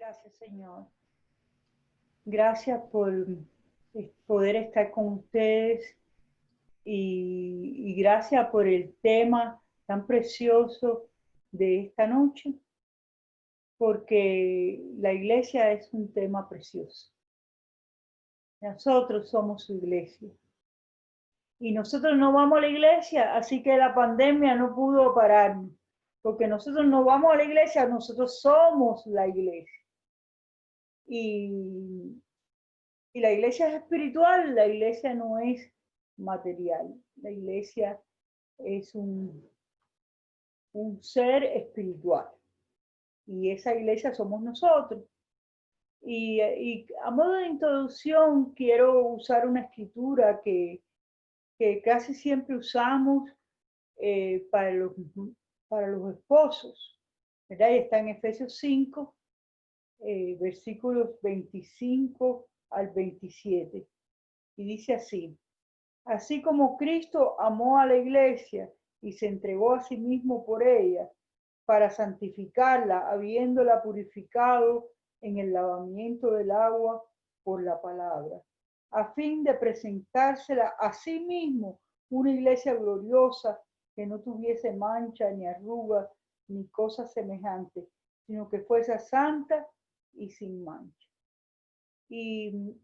Gracias, Señor. Gracias por poder estar con ustedes y gracias por el tema tan precioso de esta noche, porque la iglesia es un tema precioso. Nosotros somos su iglesia. Y nosotros no vamos a la iglesia, así que la pandemia no pudo pararnos, porque nosotros no vamos a la iglesia, nosotros somos la iglesia. Y la iglesia es espiritual, la iglesia no es material. La iglesia es un ser espiritual. Y esa iglesia somos nosotros. Y a modo de introducción quiero usar una escritura que casi siempre usamos para los esposos, ¿verdad? Y está en Efesios 5, versículos 25 al 27. Y dice así: así como Cristo amó a la iglesia y se entregó a sí mismo por ella, para santificarla, habiéndola purificado en el lavamiento del agua por la palabra, a fin de presentársela a sí mismo una iglesia gloriosa, que no tuviese mancha ni arruga ni cosa semejante, sino que fuese santa y sin mancha. Y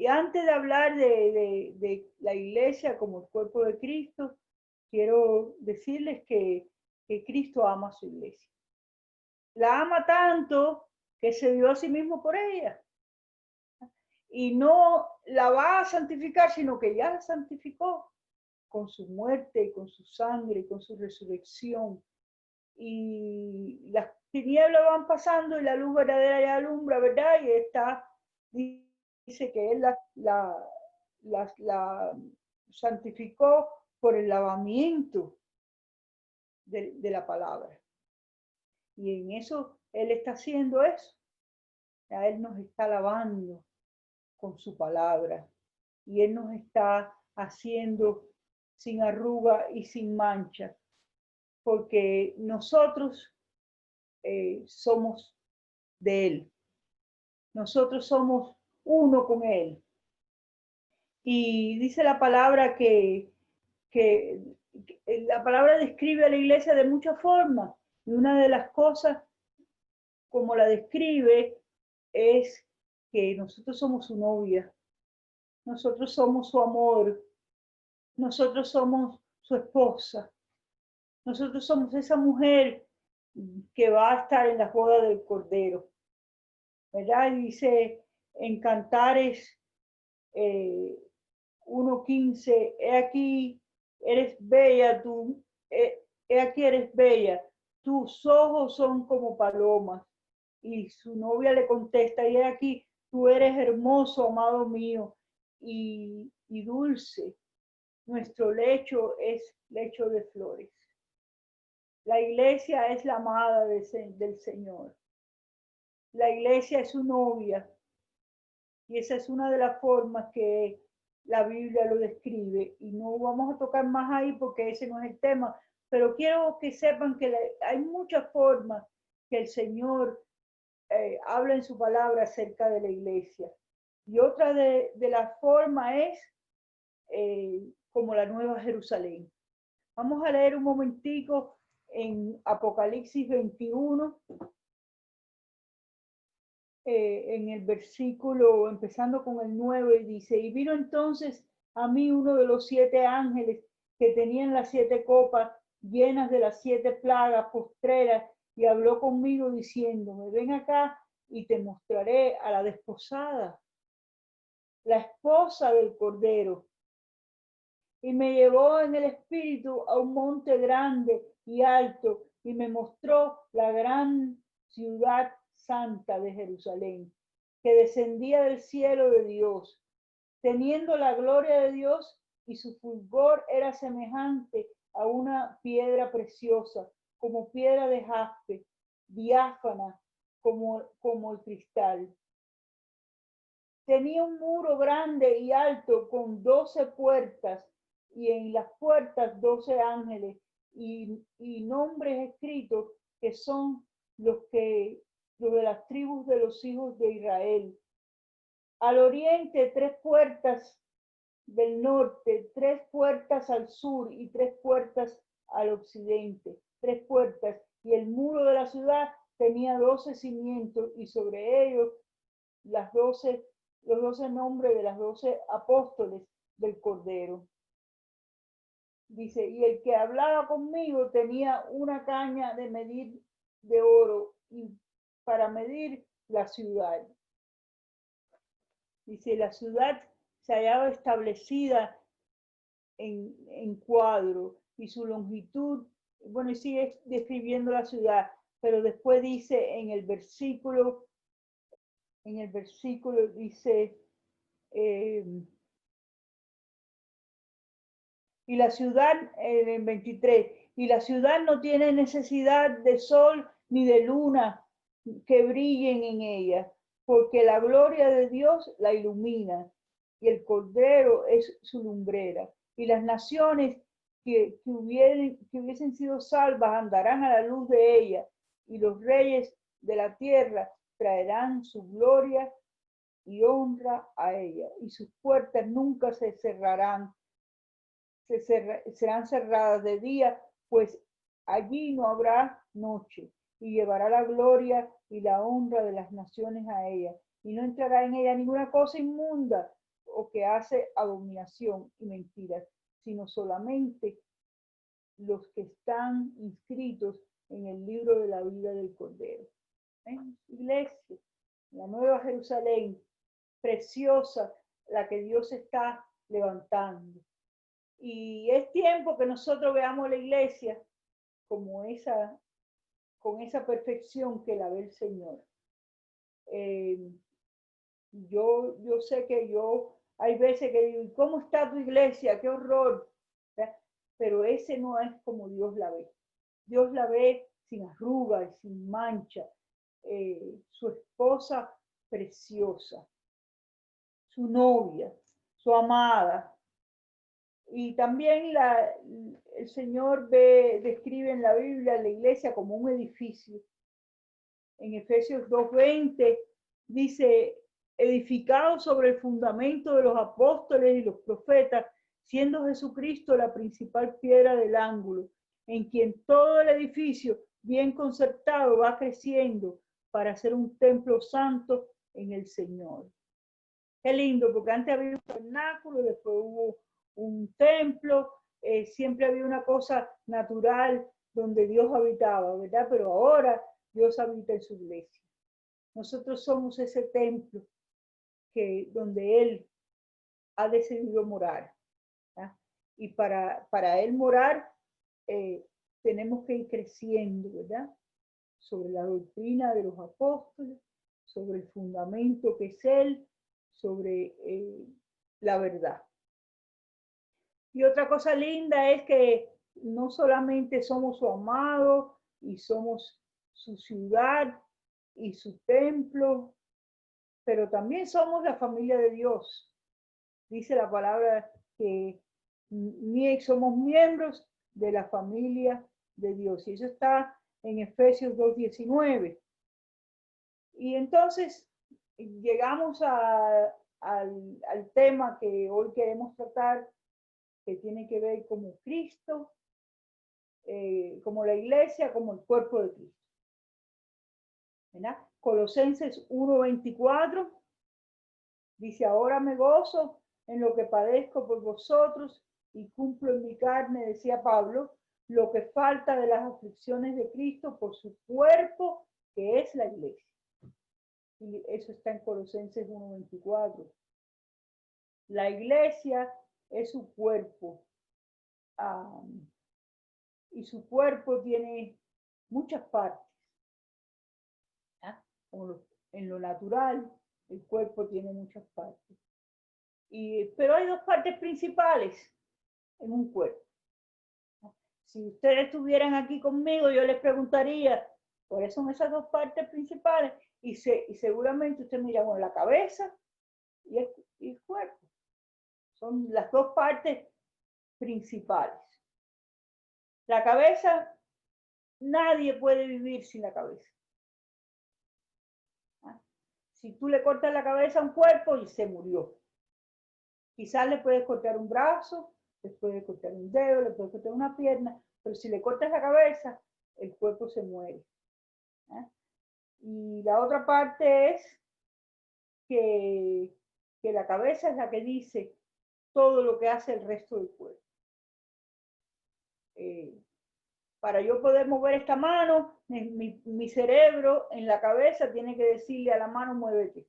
antes de hablar de la iglesia como el cuerpo de Cristo, quiero decirles que Cristo ama a su iglesia. La ama tanto que se dio a sí mismo por ella. Y no la va a santificar, sino que ya la santificó con su muerte, con su sangre, con su resurrección. Y las tinieblas van pasando y la luz verdadera ya alumbra, ¿verdad? Y está, dice que él la santificó por el lavamiento de la palabra. Y en eso él está haciendo eso. A él nos está lavando con su palabra. Y él nos está haciendo sin arruga y sin mancha. Porque nosotros somos de él. Nosotros somos uno con él. Y dice la palabra que la palabra describe a la iglesia de muchas formas. Y una de las cosas como la describe es que nosotros somos su novia, nosotros somos su amor, nosotros somos su esposa, nosotros somos esa mujer que va a estar en las bodas del Cordero, ¿verdad? Y dice en Cantares 1:15, he aquí eres bella tú, he aquí eres bella, tus ojos son como palomas. Y su novia le contesta, y aquí, tú eres hermoso, amado mío, y dulce. Nuestro lecho es lecho de flores. La iglesia es la amada del Señor. La iglesia es su novia. Y esa es una de las formas que la Biblia lo describe. Y no vamos a tocar más ahí porque ese no es el tema. Pero quiero que sepan que hay muchas formas que el Señor habla en su palabra acerca de la iglesia. Y otra de las formas es como la Nueva Jerusalén. Vamos a leer un momentico en Apocalipsis 21, en el versículo, empezando con el 9, dice: y vino entonces a mí uno de los 7 ángeles que tenían las 7 copas llenas de las 7 plagas postreras, y habló conmigo diciéndome: ven acá y te mostraré a la desposada, la esposa del Cordero. Y me llevó en el espíritu a un monte grande y alto, y me mostró la gran ciudad santa de Jerusalén, que descendía del cielo de Dios, teniendo la gloria de Dios, y su fulgor era semejante a una piedra preciosa, como piedra de jaspe, diáfana como el cristal. Tenía un muro grande y alto con 12 puertas, y en las puertas 12 ángeles y nombres escritos, que son los que de las tribus de los hijos de Israel. Al oriente, 3 puertas del norte, 3 puertas al sur y 3 puertas al occidente. 3 puertas. Y el muro de la ciudad tenía 12 cimientos y sobre ellos los 12 nombres de las 12 apóstoles del Cordero. Dice, y el que hablaba conmigo tenía una caña de medir de oro y para medir la ciudad. Dice, la ciudad se hallaba establecida en cuadro y su longitud, bueno, y sigue describiendo la ciudad, pero después dice en el versículo dice, y la ciudad, en 23, y la ciudad no tiene necesidad de sol ni de luna que brillen en ella, porque la gloria de Dios la ilumina, y el Cordero es su lumbrera. Y las naciones que hubiesen sido salvas andarán a la luz de ella, y los reyes de la tierra traerán su gloria y honra a ella, y sus puertas nunca se cerrarán. Serán cerradas de día, pues allí no habrá noche, y llevará la gloria y la honra de las naciones a ella, y no entrará en ella ninguna cosa inmunda o que hace abominación y mentiras, sino solamente los que están inscritos en el libro de la vida del Cordero. Iglesia, la Nueva Jerusalén, preciosa, la que Dios está levantando. Y es tiempo que nosotros veamos la iglesia como con esa perfección que la ve el Señor. Yo sé que hay veces que digo, ¿cómo está tu iglesia? ¡Qué horror! ¿verdad? Pero ese no es como Dios la ve. Dios la ve sin arrugas, sin mancha. Su esposa preciosa, su novia, su amada. Y también el Señor describe en la Biblia la iglesia como un edificio. En Efesios 2:20 dice, edificado sobre el fundamento de los apóstoles y los profetas, siendo Jesucristo la principal piedra del ángulo, en quien todo el edificio bien concertado va creciendo para ser un templo santo en el Señor. Qué lindo, porque antes había un tabernáculo, después hubo un templo, siempre había una cosa natural donde Dios habitaba, ¿verdad? Pero ahora Dios habita en su iglesia. Nosotros somos ese templo donde Él ha decidido morar. ¿verdad? Y para Él morar, tenemos que ir creciendo, ¿verdad? Sobre la doctrina de los apóstoles, sobre el fundamento que es Él, sobre la verdad. Y otra cosa linda es que no solamente somos su amado y somos su ciudad y su templo, pero también somos la familia de Dios. Dice la palabra que somos miembros de la familia de Dios. Y eso está en Efesios 2:19. Y entonces llegamos al tema que hoy queremos tratar, que tiene que ver como Cristo, como la iglesia, como el cuerpo de Cristo. ¿verdad? Colosenses 1:24 dice, ahora me gozo en lo que padezco por vosotros y cumplo en mi carne, decía Pablo, lo que falta de las aflicciones de Cristo por su cuerpo, que es la iglesia. Y eso está en Colosenses 1:24. La iglesia es su cuerpo. Y su cuerpo tiene muchas partes. En lo natural, el cuerpo tiene muchas partes. Pero hay 2 partes principales en un cuerpo. Si ustedes estuvieran aquí conmigo, yo les preguntaría cuáles son esas 2 partes principales y seguramente usted mira, bueno, la cabeza y el cuerpo. Son las 2 partes principales. La cabeza, nadie puede vivir sin la cabeza. Si tú le cortas la cabeza a un cuerpo y se murió. Quizás le puedes cortar un brazo, le puedes cortar un dedo, le puedes cortar una pierna, pero si le cortas la cabeza, el cuerpo se muere. Y la otra parte es que la cabeza es la que dice todo lo que hace el resto del cuerpo. Para yo poder mover esta mano, mi cerebro en la cabeza tiene que decirle a la mano, muévete.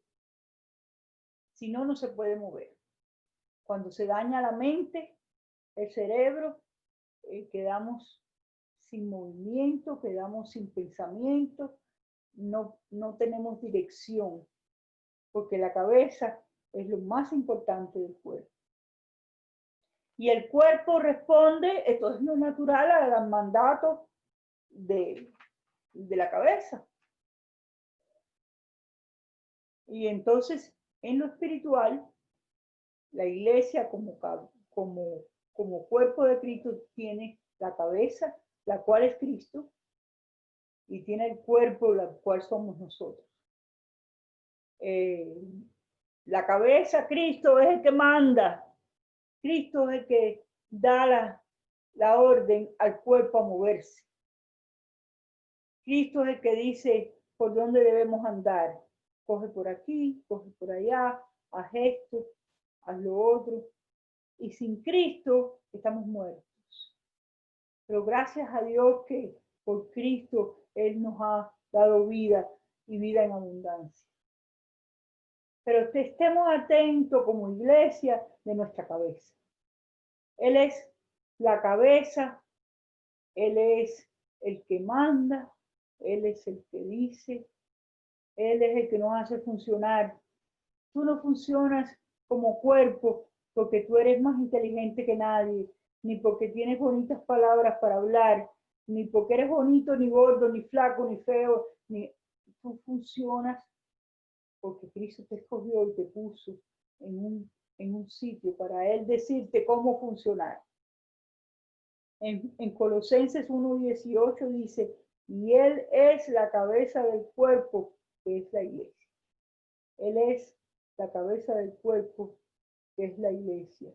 Si no, no se puede mover. Cuando se daña la mente, el cerebro, quedamos sin movimiento, quedamos sin pensamiento, no tenemos dirección, porque la cabeza es lo más importante del cuerpo. Y el cuerpo responde, esto es lo natural, al mandato de la cabeza. Y entonces, en lo espiritual, la iglesia como cuerpo de Cristo tiene la cabeza, la cual es Cristo, y tiene el cuerpo, la cual somos nosotros. La cabeza, Cristo es el que manda. Cristo es el que da la orden al cuerpo a moverse. Cristo es el que dice por dónde debemos andar. Coge por aquí, coge por allá, haz esto, haz lo otro. Y sin Cristo estamos muertos. Pero gracias a Dios que por Cristo Él nos ha dado vida y vida en abundancia. Pero estemos atentos como iglesia de nuestra cabeza. Él es la cabeza, Él es el que manda, Él es el que dice, Él es el que nos hace funcionar. Tú no funcionas como cuerpo porque tú eres más inteligente que nadie, ni porque tienes bonitas palabras para hablar, ni porque eres bonito, ni gordo, ni flaco, ni feo, ni tú funcionas porque Cristo te escogió y te puso en un sitio para Él decirte cómo funcionar. En Colosenses 1:18 dice, y Él es la cabeza del cuerpo, que es la iglesia. Él es la cabeza del cuerpo, que es la iglesia.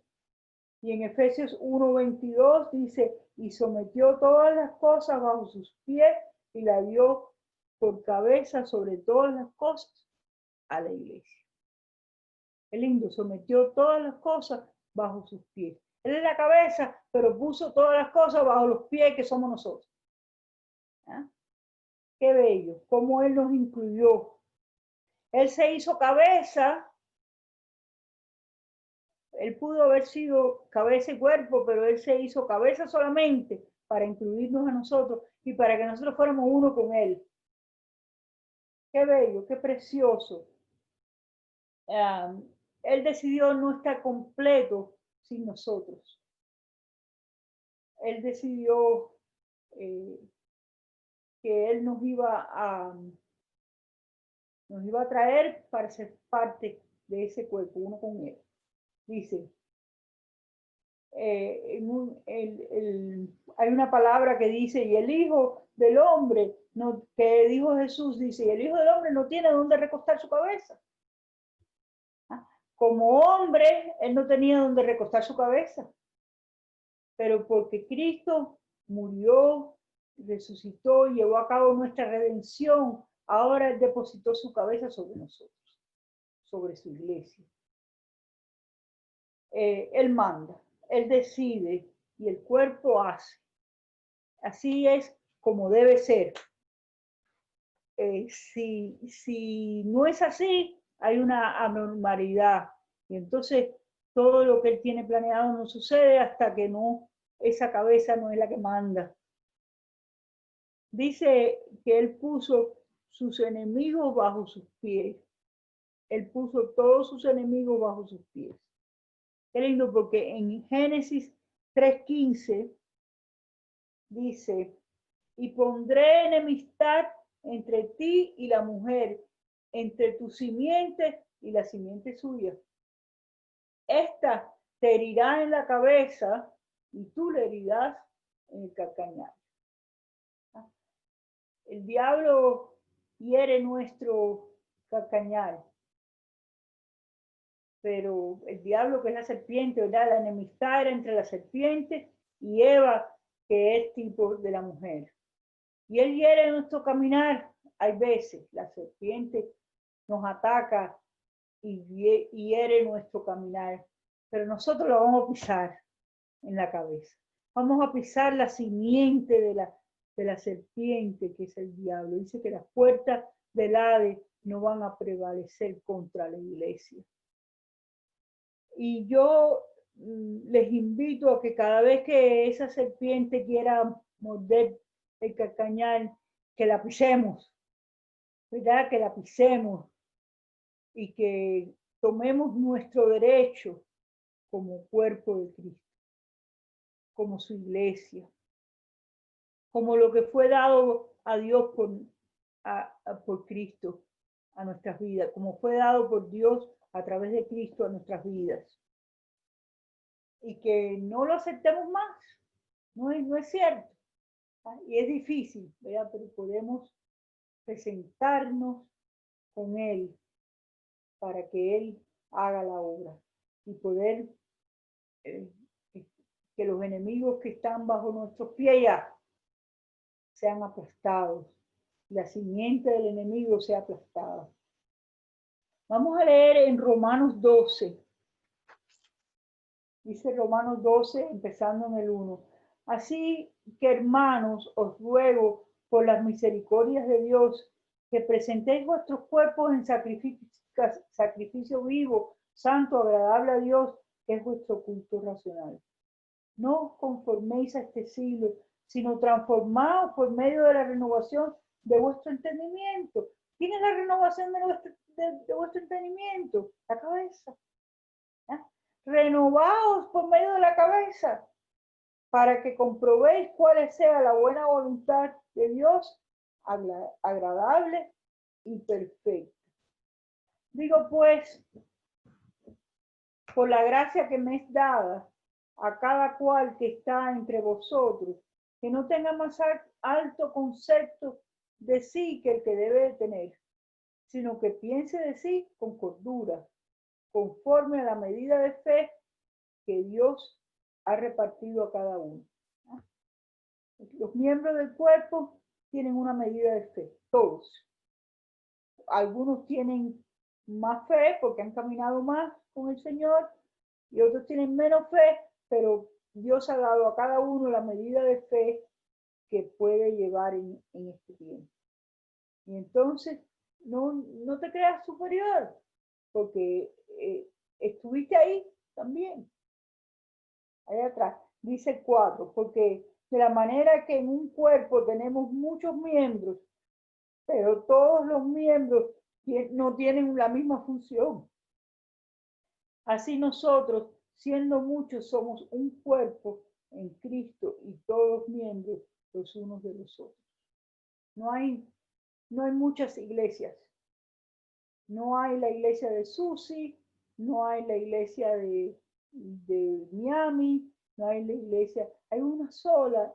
Y en Efesios 1:22 dice, y sometió todas las cosas bajo sus pies y la dio por cabeza sobre todas las cosas a la iglesia. Es lindo, sometió todas las cosas bajo sus pies. Él es la cabeza, pero puso todas las cosas bajo los pies que somos nosotros. ¿Ah? Qué bello, cómo Él nos incluyó. Él se hizo cabeza. Él pudo haber sido cabeza y cuerpo, pero Él se hizo cabeza solamente para incluirnos a nosotros y para que nosotros fuéramos uno con Él. Qué bello, qué precioso. Él decidió no estar completo sin nosotros. Él decidió que Él nos iba a traer para ser parte de ese cuerpo, uno con Él. Dice, hay una palabra que dice, y el Hijo del Hombre, que dijo Jesús, dice, y el Hijo del Hombre no tiene dónde recostar su cabeza. Como hombre, Él no tenía dónde recostar su cabeza. Pero porque Cristo murió, resucitó, llevó a cabo nuestra redención, ahora Él depositó su cabeza sobre nosotros, sobre su iglesia. Él manda, Él decide y el cuerpo hace. Así es como debe ser. Si no es así, hay una anormalidad. Y entonces todo lo que Él tiene planeado no sucede hasta que esa cabeza no es la que manda. Dice que Él puso sus enemigos bajo sus pies. Él puso todos sus enemigos bajo sus pies. Qué lindo, porque en Génesis 3:15 dice, y pondré enemistad entre ti y la mujer, entre tu simiente y la simiente suya. Esta te herirá en la cabeza y tú le herirás en el calcañar. El diablo hiere nuestro Calcañar. Pero el diablo, que es la serpiente, ¿verdad? La enemistad era entre la serpiente y Eva, que es tipo de la mujer. Y él hiere nuestro caminar. Hay veces la serpiente nos ataca y hiere nuestro caminar, pero nosotros lo vamos a pisar en la cabeza. Vamos a pisar la simiente de la serpiente, que es el diablo. Dice que las puertas del Hades no van a prevalecer contra la iglesia. Y yo les invito a que cada vez que esa serpiente quiera morder el calcañar, que la pisemos, ¿verdad? Que la pisemos y que tomemos nuestro derecho como cuerpo de Cristo, como su iglesia, como lo que fue dado a Dios por Cristo a nuestras vidas, como fue dado por Dios a través de Cristo a nuestras vidas. Y que no lo aceptemos más, no es cierto. Y es difícil, ¿verdad? Pero podemos presentarnos con Él para que Él haga la obra y poder que los enemigos que están bajo nuestros pies ya sean aplastados, la simiente del enemigo sea aplastada. Vamos a leer en Romanos 12. Dice Romanos 12, empezando en el 1. Así que, hermanos, os ruego por las misericordias de Dios que presentéis vuestros cuerpos en sacrificio vivo, santo, agradable a Dios, que es vuestro culto racional. No os conforméis a este siglo, sino transformaos por medio de la renovación de vuestro entendimiento. ¿Quién es la renovación de vuestro entendimiento? La cabeza. Renovaos por medio de la cabeza, para que comprobéis cuál sea la buena voluntad de Dios, agradable y perfecta. Digo pues, por la gracia que me es dada a cada cual que está entre vosotros, que no tenga más alto concepto de sí que el que debe de tener, sino que piense de sí con cordura, conforme a la medida de fe que Dios ha repartido a cada uno. Los miembros del cuerpo tienen una medida de fe, todos. Algunos tienen más fe porque han caminado más con el Señor y otros tienen menos fe, pero Dios ha dado a cada uno la medida de fe que puede llevar en este tiempo. Y entonces no te creas superior, porque estuviste ahí también. Ahí atrás, dice 4, porque de la manera que en un cuerpo tenemos muchos miembros, pero todos los miembros no tienen la misma función. Así nosotros, siendo muchos, somos un cuerpo en Cristo y todos miembros los unos de los otros. No hay muchas iglesias. No hay la iglesia de Susi, no hay la iglesia de Miami, no hay la iglesia, hay una sola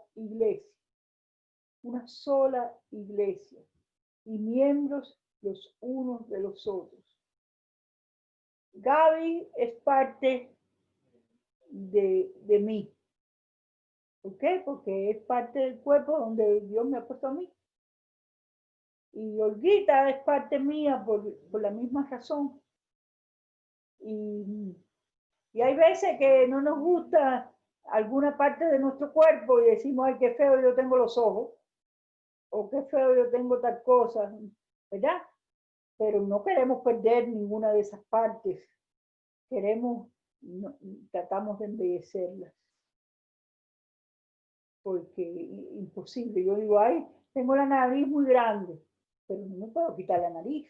iglesia y miembros los unos de los otros. Gaby es parte de mí. ¿Por qué? Porque es parte del cuerpo donde Dios me ha puesto a mí. Y Olguita es parte mía por la misma razón. Y hay veces que no nos gusta alguna parte de nuestro cuerpo y decimos, ay, qué feo yo tengo los ojos, o qué feo yo tengo tal cosa, ¿verdad? Pero no queremos perder ninguna de esas partes. Tratamos de embellecerlas. Porque imposible. Yo digo, ay, tengo la nariz muy grande, pero no me puedo quitar la nariz.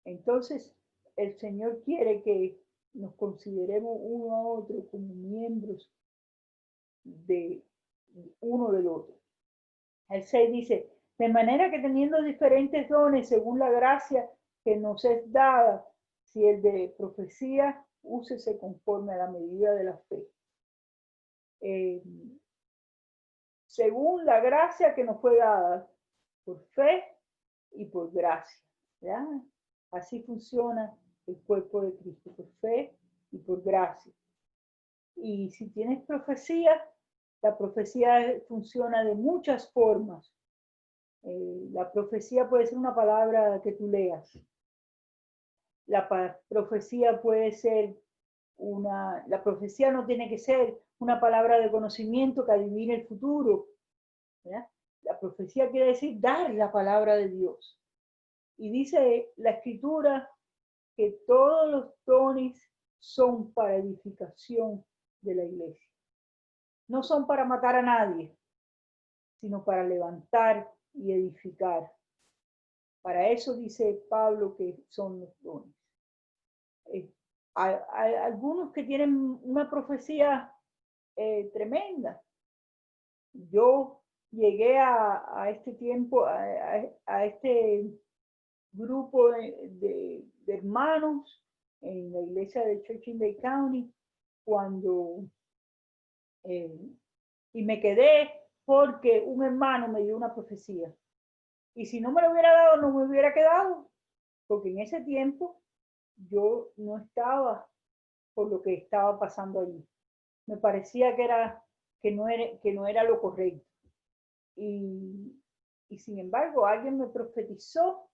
Entonces, el Señor quiere que nos consideremos uno a otro como miembros de uno del otro. El 6 dice, de manera que teniendo diferentes dones según la gracia que nos es dada, si el de profecía, úsese conforme a la medida de la fe. Según la gracia que nos fue dada, por fe, y por gracia. ¿Ya? Así funciona el cuerpo de Cristo, por fe y por gracia. Y si tienes profecía, la profecía funciona de muchas formas. La profecía puede ser una palabra que tú leas. La profecía puede ser la profecía no tiene que ser una palabra de conocimiento que adivine el futuro. ¿Ya? La profecía quiere decir dar la palabra de Dios. Y dice la Escritura que todos los dones son para edificación de la iglesia. No son para matar a nadie, sino para levantar y edificar. Para eso dice Pablo que son los dones. Hay algunos que tienen una profecía tremenda. Yo llegué a este tiempo, a este grupo de hermanos en la iglesia de Church in Dade County cuando y me quedé porque un hermano me dio una profecía. Y si no me lo hubiera dado, no me hubiera quedado, porque en ese tiempo yo no estaba por lo que estaba pasando allí. Me parecía que no era lo correcto. Y sin embargo, alguien me profetizó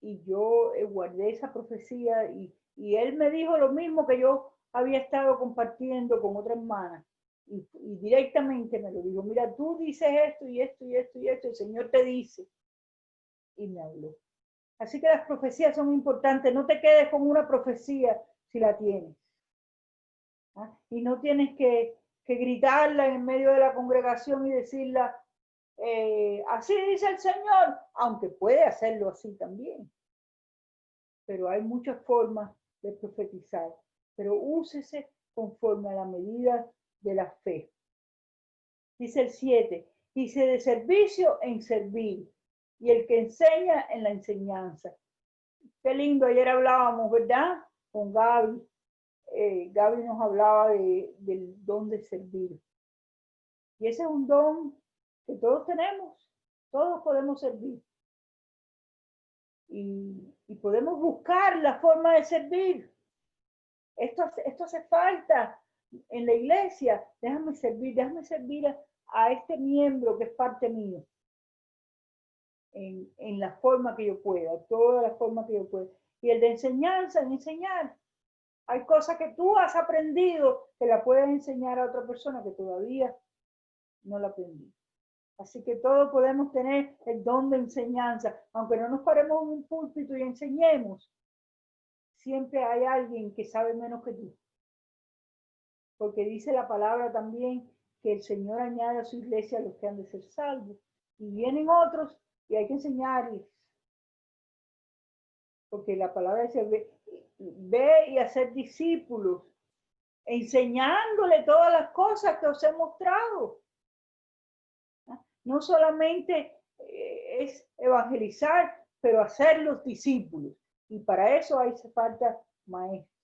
y yo guardé esa profecía y él me dijo lo mismo que yo había estado compartiendo con otra hermana. Y directamente me lo dijo, mira, tú dices esto y esto y esto y esto, el Señor te dice. Y me habló. Así que las profecías son importantes. No te quedes con una profecía si la tienes. ¿Ah? Y no tienes que gritarla en medio de la congregación y decirla, así dice el Señor, aunque puede hacerlo así también. Pero hay muchas formas de profetizar. Pero úsese conforme a la medida de la fe. Dice el 7, dice de servicio en servir, y el que enseña en la enseñanza. Qué lindo, ayer hablábamos, ¿verdad? Con Gaby. Gaby nos hablaba del don de servir. Y ese es un don que todos tenemos, todos podemos servir. Y podemos buscar la forma de servir. Esto hace falta en la iglesia. Déjame servir a este miembro que es parte mío. En la forma que yo pueda, toda la forma que yo pueda. Y el de enseñanza, en enseñar. Hay cosas que tú has aprendido que la puedes enseñar a otra persona que todavía no la aprendí. Así que todos podemos tener el don de enseñanza, aunque no nos paremos en un púlpito y enseñemos. Siempre hay alguien que sabe menos que tú. Porque dice la palabra también que el Señor añade a su iglesia a los que han de ser salvos. Y vienen otros y hay que enseñarles. Porque la palabra dice, ve y hacer discípulos, enseñándole todas las cosas que os he mostrado. No solamente es evangelizar, pero hacer los discípulos. Y para eso hace falta maestro.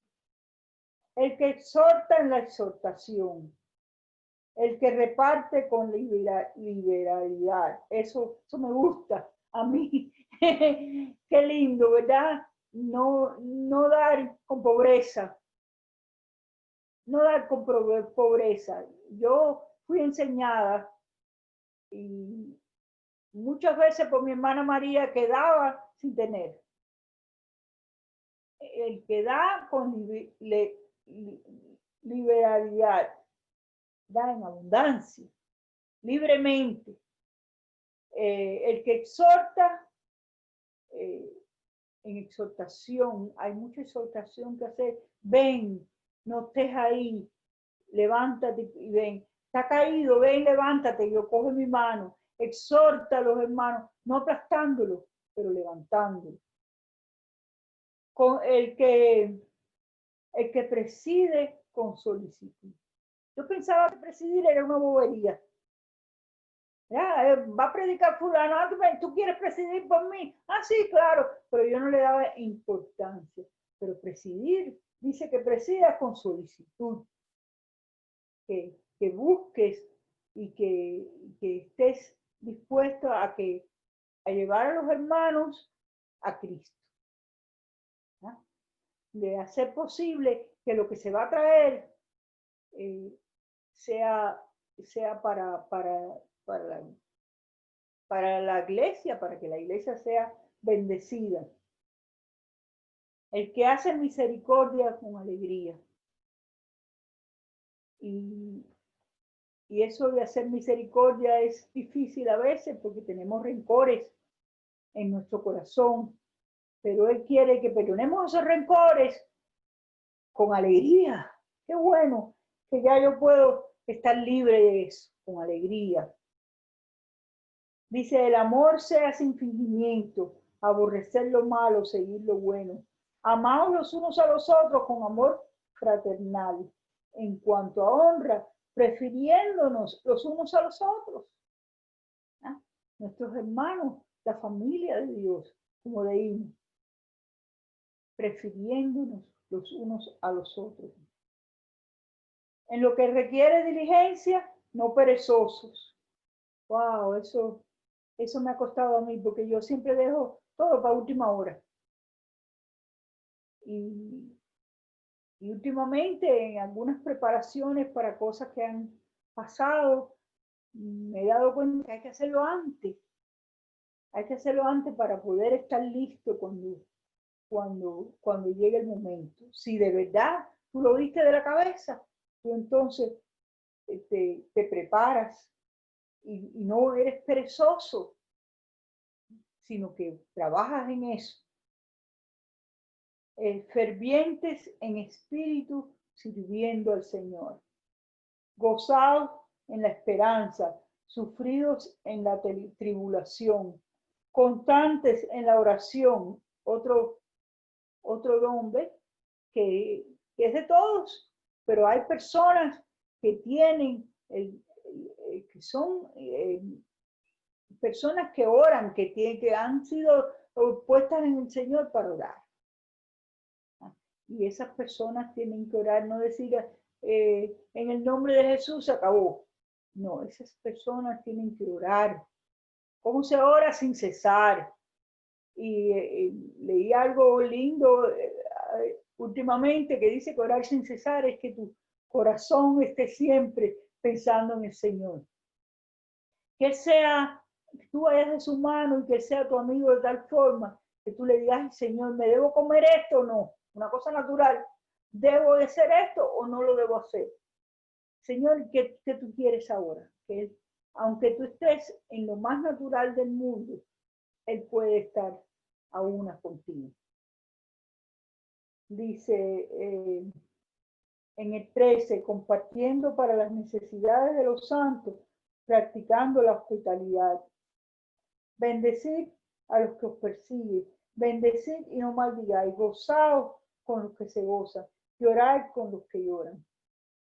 El que exhorta en la exhortación. El que reparte con liberalidad. Eso me gusta a mí. Qué lindo, ¿verdad? No dar con pobreza. No dar con pobreza. Yo fui enseñada y muchas veces por mi hermana María que daba sin tener. El que da con liberalidad, da en abundancia, libremente. El que exhorta, en exhortación, hay mucha exhortación que hacer. Ven, no estés ahí, levántate y ven. Está caído, ven, levántate, yo cojo mi mano. Exhorta a los hermanos, no aplastándolos, pero levantándolos. Con el que preside con solicitud. Yo pensaba que presidir era una bobería. Ya, va a predicar fulano, ¿tú quieres presidir por mí? Ah, sí, claro, pero yo no le daba importancia. Pero presidir, dice que presida con solicitud, que busques y que estés dispuesto a que a llevar a los hermanos a Cristo, ¿no? De hacer posible que lo que se va a traer sea para la iglesia, para que la iglesia sea bendecida. El que hace misericordia con alegría. Y eso de hacer misericordia es difícil a veces porque tenemos rencores en nuestro corazón, pero Él quiere que perdonemos esos rencores con alegría. Qué bueno que ya yo puedo estar libre de eso, con alegría. Dice, el amor sea sin fingimiento, aborrecer lo malo, seguir lo bueno. Amaos los unos a los otros con amor fraternal. En cuanto a honra, prefiriéndonos los unos a los otros. ¿Ah? Nuestros hermanos, la familia de Dios, como leímos, prefiriéndonos los unos a los otros. En lo que requiere diligencia, no perezosos. Wow, eso me ha costado a mí, porque yo siempre dejo todo para última hora. Y últimamente, en algunas preparaciones para cosas que han pasado, me he dado cuenta que hay que hacerlo antes. Hay que hacerlo antes para poder estar listo cuando llegue el momento. Si de verdad tú lo diste de la cabeza, tú entonces te preparas y no eres perezoso, sino que trabajas en eso. Fervientes en espíritu, sirviendo al Señor. Gozados en la esperanza, sufridos en la tribulación, constantes en la oración. Otro don, ¿ves? Que es de todos, pero hay personas que tienen, que son personas que oran, que han sido puestas en el Señor para orar. Y esas personas tienen que orar, no decir en el nombre de Jesús se acabó. No, esas personas tienen que orar. ¿Cómo se ora? Sin cesar. Y leí algo lindo últimamente que dice que orar sin cesar es que tu corazón esté siempre pensando en el Señor. Que tú vayas de su mano y que sea tu amigo de tal forma que tú le digas, Señor, ¿me debo comer esto o no? Una cosa natural. ¿Debo de hacer esto o no lo debo hacer? Señor, ¿qué tú quieres ahora? Que aunque tú estés en lo más natural del mundo, Él puede estar a una contigo. Dice en el 13, compartiendo para las necesidades de los santos, practicando la hospitalidad. Bendecid a los que os persiguen, bendecid y no maldigáis, gozaos con los que se gozan, llorad con los que lloran.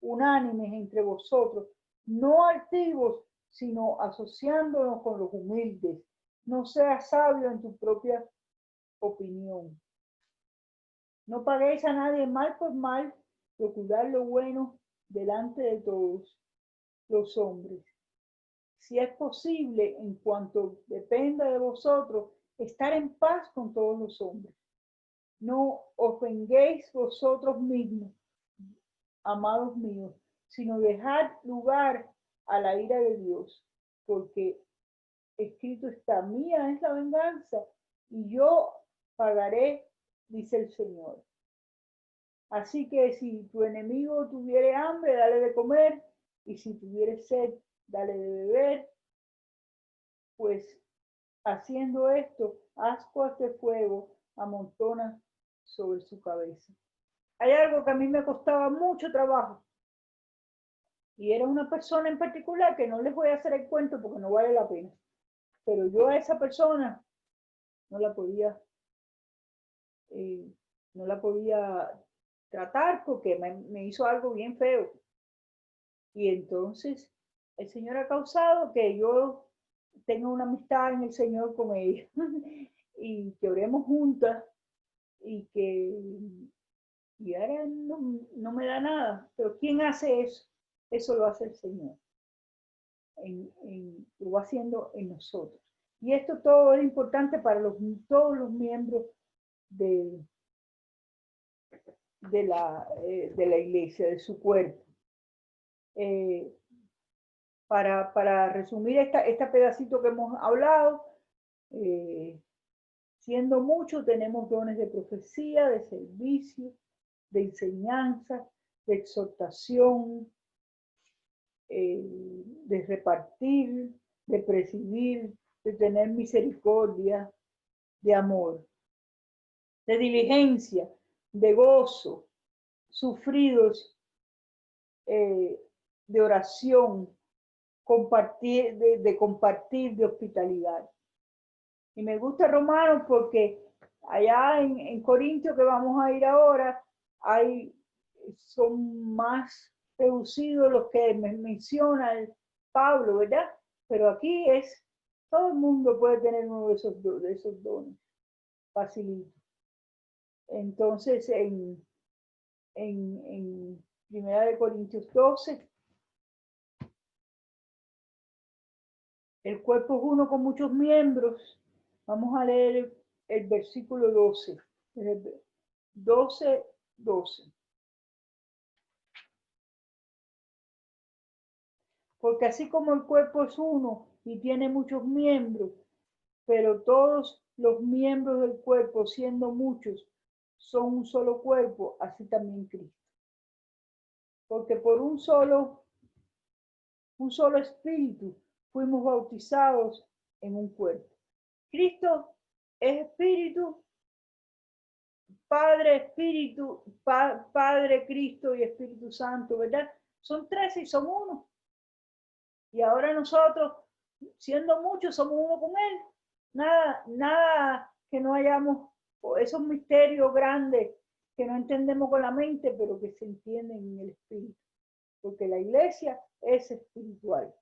Unánimes entre vosotros, no altivos, sino asociándonos con los humildes. No seas sabio en tu propia opinión. No paguéis a nadie mal por mal, procurad lo bueno delante de todos los hombres. Si es posible, en cuanto dependa de vosotros, estar en paz con todos los hombres. No os venguéis vosotros mismos, amados míos, sino dejad lugar a la ira de Dios, porque escrito está, mía es la venganza, y yo pagaré, dice el Señor. Así que si tu enemigo tuviere hambre, dale de comer, y si tuviere sed, dale de beber, pues haciendo esto, ascuas de fuego amontona sobre su cabeza. Hay algo que a mí me costaba mucho trabajo, y era una persona en particular que no les voy a hacer el cuento porque no vale la pena, pero yo a esa persona no la podía tratar porque me hizo algo bien feo. Y entonces el Señor ha causado que yo tenga una amistad en el Señor con ella y que oremos juntas y ahora no me da nada. Pero ¿quién hace eso? Eso lo hace el Señor. Lo va haciendo en nosotros. Y esto todo es importante para todos los miembros de la iglesia, de su cuerpo. Para resumir este pedacito que hemos hablado, siendo muchos, tenemos dones de profecía, de servicio, de enseñanza, de exhortación, de repartir, de presidir, de tener misericordia, de amor, de diligencia, de gozo, sufridos, de oración, compartir, de compartir, de hospitalidad. Y me gusta Romanos porque allá en Corintios, que vamos a ir ahora, son más reducidos los que menciona Pablo, ¿verdad? Pero aquí todo el mundo puede tener uno de esos dones, facilito. Entonces, en 1 Corintios 12, el cuerpo es uno con muchos miembros. Vamos a leer el versículo 12. 12. Porque así como el cuerpo es uno y tiene muchos miembros, pero todos los miembros del cuerpo, siendo muchos, son un solo cuerpo, así también Cristo. Porque por un solo espíritu fuimos bautizados en un cuerpo. Cristo es espíritu, Padre, Espíritu, Padre, Cristo y Espíritu Santo, ¿verdad? Son tres y son uno. Y ahora nosotros, siendo muchos, somos uno con Él. Nada que no hayamos, esos misterios grandes que no entendemos con la mente, pero que se entienden en el Espíritu. Porque la iglesia es espiritual.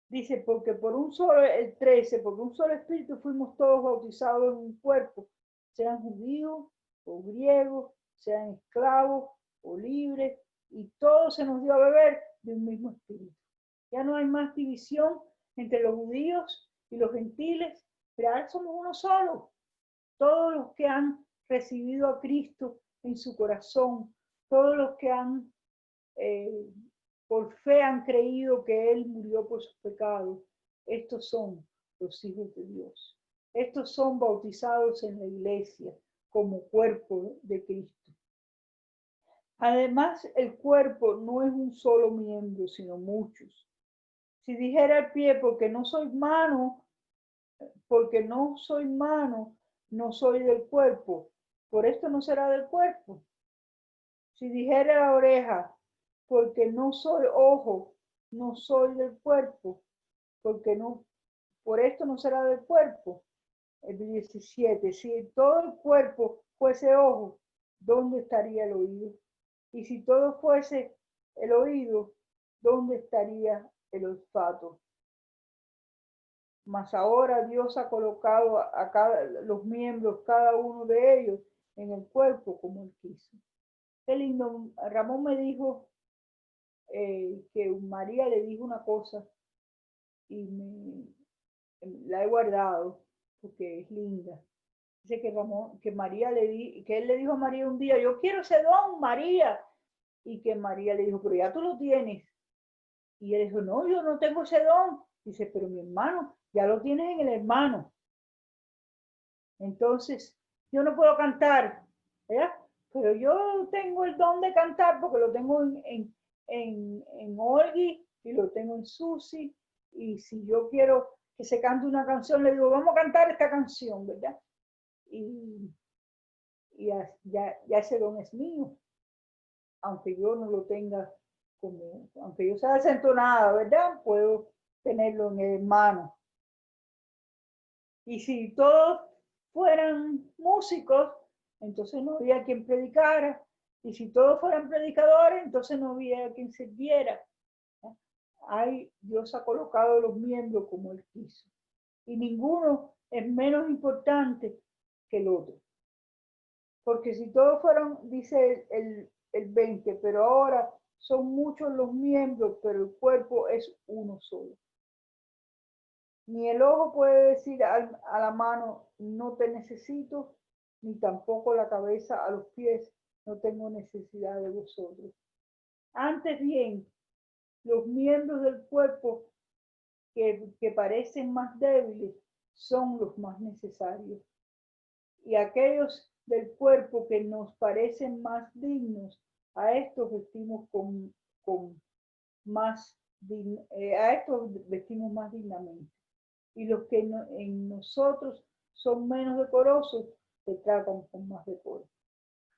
Dice, porque el 13, porque un solo espíritu fuimos todos bautizados en un cuerpo, sean judíos o griegos, sean esclavos o libres, y todo se nos dio a beber de un mismo espíritu. Ya no hay más división entre los judíos y los gentiles, pero ahora somos uno solo. Todos los que han recibido a Cristo en su corazón, todos los que han por fe han creído que Él murió por sus pecados, estos son los hijos de Dios. Estos son bautizados en la iglesia como cuerpo de Cristo. Además, el cuerpo no es un solo miembro, sino muchos. Si dijera el pie, porque no soy mano, no soy del cuerpo, por esto no será del cuerpo. Si dijera la oreja, porque no soy ojo, no soy del cuerpo, por esto no será del cuerpo. El 17, si todo el cuerpo fuese ojo, ¿dónde estaría el oído? Y si todo fuese el oído, ¿dónde estaría el olfato? Mas ahora Dios ha colocado a los miembros, cada uno de ellos, en el cuerpo como Él quiso. Qué lindo. Ramón me dijo que María le dijo una cosa y la he guardado porque es linda. Dice que que él le dijo a María un día, yo quiero ese don, María. Y que María le dijo, pero ya tú lo tienes. Y él dijo, no, yo no tengo ese don. Dice, pero mi hermano, ya lo tienes en el hermano. Entonces, yo no puedo cantar, ¿verdad? Pero yo tengo el don de cantar porque lo tengo en Olgi y lo tengo en Susi. Y si yo quiero que se cante una canción, le digo, vamos a cantar esta canción, ¿verdad? Y ya ese don es mío, aunque yo no lo tenga aunque yo sea desentonada, ¿verdad? Puedo tenerlo en el hermano. Y si todos fueran músicos, entonces no había quien predicara. Y si todos fueran predicadores, entonces no había quien sirviera. Dios ha colocado los miembros como Él quiso. Y ninguno es menos importante que el otro. Porque si todos fueron, dice el 20, pero ahora son muchos los miembros, pero el cuerpo es uno solo. Ni el ojo puede decir a la mano, no te necesito, ni tampoco la cabeza a los pies, no tengo necesidad de vosotros. Antes bien, los miembros del cuerpo que parecen más débiles son los más necesarios. Y aquellos del cuerpo que nos parecen más dignos, a estos vestimos a estos vestimos más dignamente. Y los que en nosotros son menos decorosos, se tratan con más decoro.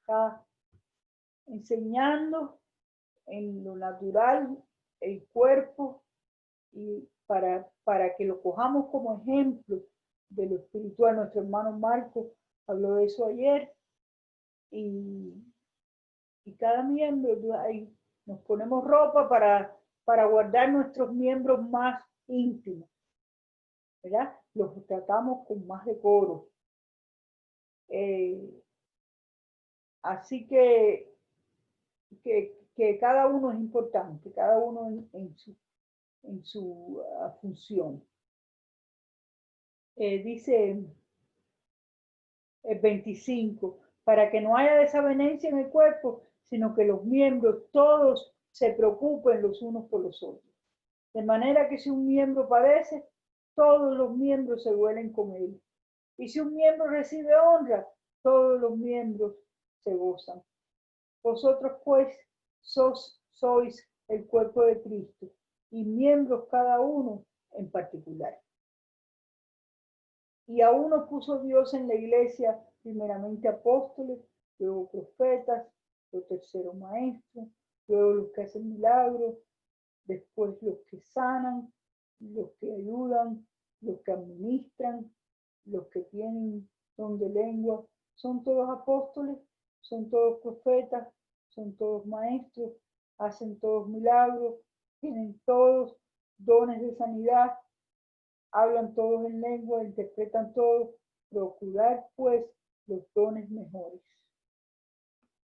Está enseñando en lo natural el cuerpo y para que lo cojamos como ejemplo de lo espiritual. Nuestro hermano Marco habló de eso ayer y cada miembro, ahí nos ponemos ropa para guardar nuestros miembros más íntimos, ¿verdad? Los tratamos con más decoro. Así que cada uno es importante, cada uno en su función. Dice el 25, para que no haya desavenencia en el cuerpo, sino que los miembros todos se preocupen los unos por los otros. De manera que si un miembro padece, todos los miembros se duelen con él. Y si un miembro recibe honra, todos los miembros se gozan. Vosotros pues sois el cuerpo de Cristo y miembros cada uno en particular. Y a uno puso Dios en la iglesia, primeramente apóstoles, luego profetas, luego tercero maestros, luego los que hacen milagros, después los que sanan, los que ayudan, los que administran, los que tienen don de lengua. Son todos apóstoles, son todos profetas, son todos maestros, hacen todos milagros, tienen todos dones de sanidad, hablan todos en lengua, interpretan todos. Procurar pues los dones mejores.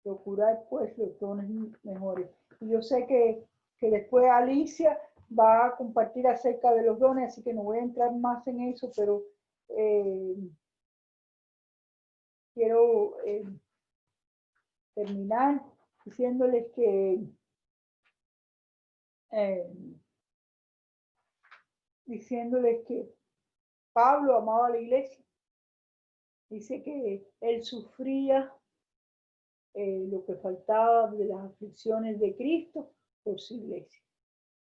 Procurar pues los dones mejores. Y yo sé que después Alicia va a compartir acerca de los dones, así que no voy a entrar más en eso, pero quiero terminar diciéndoles que Pablo amaba a la iglesia. Dice que él sufría lo que faltaba de las aflicciones de Cristo por su iglesia.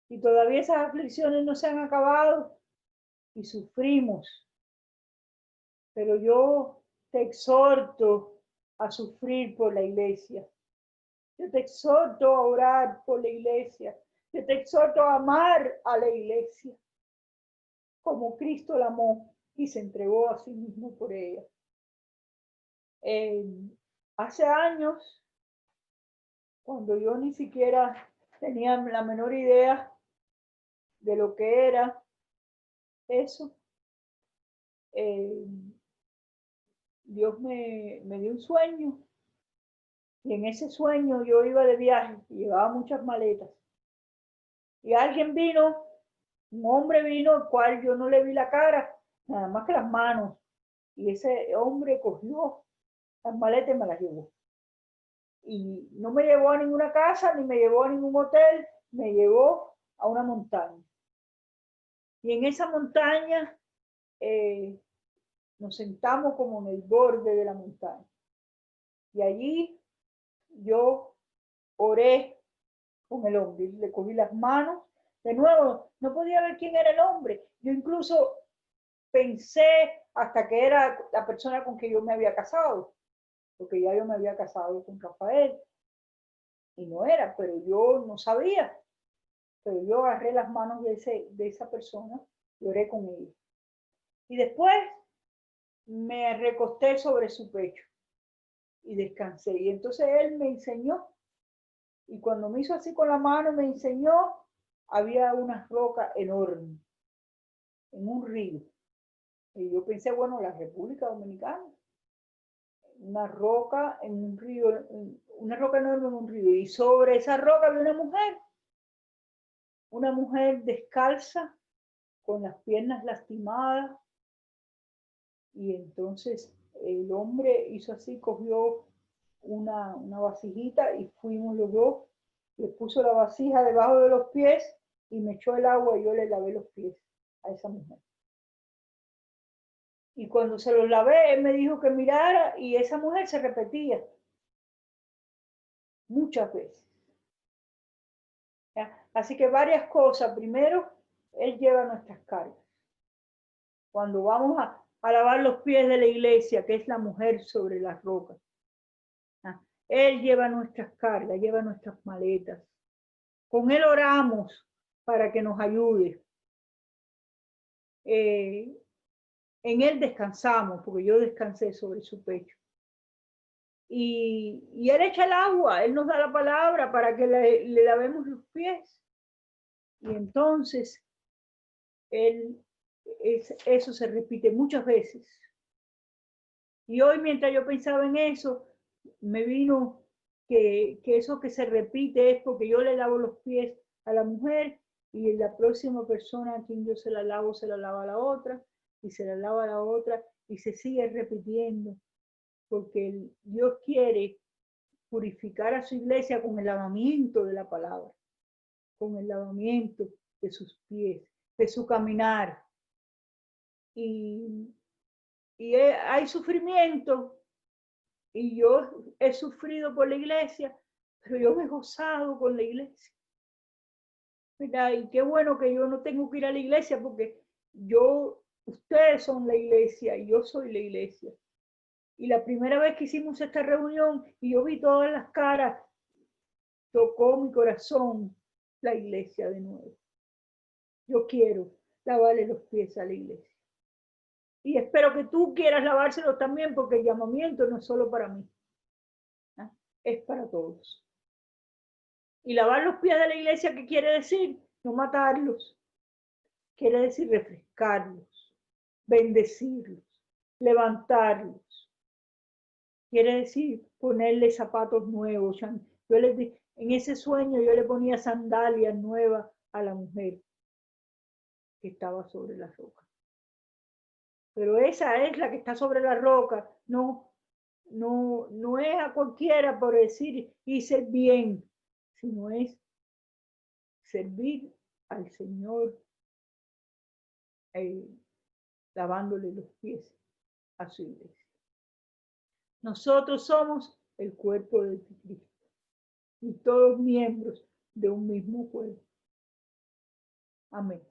Y todavía esas aflicciones no se han acabado y sufrimos. Pero yo te exhorto a sufrir por la iglesia. Yo te exhorto a orar por la iglesia. Yo te exhorto a amar a la iglesia como Cristo la amó y se entregó a sí mismo por ella. Hace años, cuando yo ni siquiera tenía la menor idea de lo que era eso, Dios me dio un sueño y en ese sueño yo iba de viaje y llevaba muchas maletas y alguien vino, un hombre vino, al cual yo no le vi la cara, nada más que las manos, y ese hombre cogió las maletas y me las llevó. Y no me llevó a ninguna casa, ni me llevó a ningún hotel, me llevó a una montaña. Y en esa montaña nos sentamos como en el borde de la montaña. Y allí yo oré con el hombre, le cogí las manos. De nuevo, no podía ver quién era el hombre. Yo incluso pensé hasta que era la persona con que yo me había casado, porque ya yo me había casado con Rafael. Y no era, pero yo no sabía. Pero yo agarré las manos de esa persona y oré con ella. Y después me recosté sobre su pecho y descansé. Y entonces él me enseñó, y cuando me hizo así con la mano, me enseñó, había una roca enorme en un río. Y yo pensé, bueno, la República Dominicana. Una roca en un río, una roca enorme en un río. Y sobre esa roca había una mujer descalza, con las piernas lastimadas, y entonces el hombre hizo así, cogió una vasijita y fuimos los dos, le puso la vasija debajo de los pies y me echó el agua y yo le lavé los pies a esa mujer. Y cuando se los lavé, él me dijo que mirara y esa mujer se repetía muchas veces. ¿Ya? Así que varias cosas. Primero, él lleva nuestras cargas. Cuando vamos a lavar los pies de la iglesia, que es la mujer sobre las rocas, él lleva nuestras cargas, lleva nuestras maletas. Con él oramos para que nos ayude. En él descansamos, porque yo descansé sobre su pecho. Y él echa el agua, él nos da la palabra para que le lavemos los pies. Y entonces, eso se repite muchas veces. Y hoy, mientras yo pensaba en eso, me vino que eso que se repite es porque yo le lavo los pies a la mujer y la próxima persona a quien yo se la lava a la otra y se la lava a la otra y se sigue repitiendo porque Dios quiere purificar a su iglesia con el lavamiento de la palabra, con el lavamiento de sus pies, de su caminar. Y hay sufrimiento, y yo he sufrido por la iglesia, pero yo me he gozado con la iglesia. ¿Verdad? Y qué bueno que yo no tengo que ir a la iglesia porque ustedes son la iglesia y yo soy la iglesia. Y la primera vez que hicimos esta reunión y yo vi todas las caras, tocó mi corazón la iglesia de nuevo. Yo quiero lavarle los pies a la iglesia. Y espero que tú quieras lavárselos también porque el llamamiento no es solo para mí, es para todos. Y lavar los pies de la iglesia, ¿qué quiere decir? No matarlos. Quiere decir refrescarlos, bendecirlos, levantarlos. Quiere decir ponerle zapatos nuevos. En ese sueño yo le ponía sandalias nuevas a la mujer que estaba sobre la roca. Pero esa es la que está sobre la roca. No es a cualquiera por decir hice bien, sino es servir al Señor lavándole los pies a su iglesia. Nosotros somos el cuerpo de Cristo y todos miembros de un mismo cuerpo. Amén.